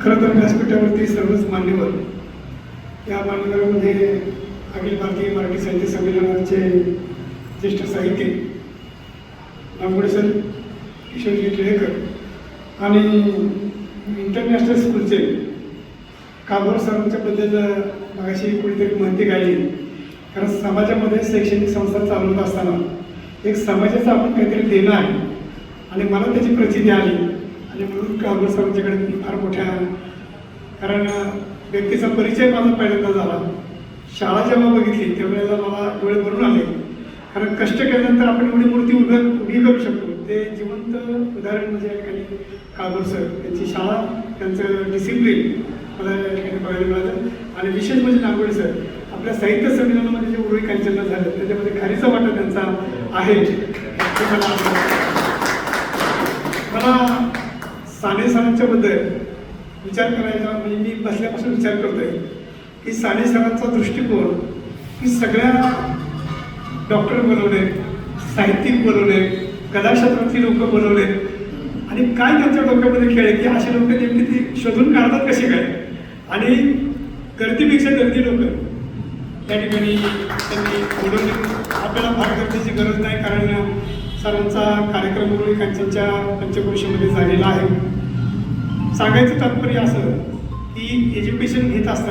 खरं तर व्यासपीठावरती सर्वच मान्यवर या मान्यवरांमध्ये अखिल भारतीय मराठी साहित्य संमेलनाचे ज्येष्ठ साहित्यिक नागवडे सर, किशोरजी टिळेकर आणि इंटरनॅशनल स्कूलचे काबोर सरांच्याबद्दल मगाशी कुणीतरी माहिती काढली. कारण समाजामध्ये शैक्षणिक संस्था चालवत असताना एक समाजाचं आपण काहीतरी देणं आहे आणि मला त्याची प्रचिती आली आणि म्हणून काबोर सरांच्याकडे मी फार मोठ्या, कारण व्यक्तीचा परिचय माझा पहिल्यांदा झाला. शाळा जेव्हा बघितली त्यावेळेला मला डोळे भरून आले. कारण कष्ट केल्यानंतर आपण एवढी मूर्ती उभी करू शकतो ते जिवंत उदाहरण म्हणजे या ठिकाणी काबोर सर, त्यांची शाळा, त्यांचं डिसिप्लिन मला या ठिकाणी बघायला मिळालं. आणि विशेष म्हणजे नागवडे सर आपल्या साहित्य संमेलनामध्ये जे उरुळी कांचन झालं त्याच्यामध्ये खारीचा वाटा त्यांचा आहे. मला साने सरांच्या बद्दल विचार करायचा म्हणजे मी बसल्यापासून विचार करतोय की साने सरांचा दृष्टिकोन की सगळ्या डॉक्टर बनवले, साहित्यिक बनवले, कलाक्षेत्रातली लोक बनवले आणि काय त्यांच्या डोक्यामध्ये खेळ आहे की असे लोक नेमकी ती शोधून काढतात कसे काय. आणि गर्दीपेक्षा गर्दी लोक त्या ठिकाणी त्यांनी बोलवले. आपल्याला फार गर्दीची गरज नाही कारण सरांचा कार्यक्रम उरुळी कांचनच्या पंचक्रोशीमध्ये झालेला आहे. सांगायचं तात्पर्य असं की एज्युकेशन घेत असताना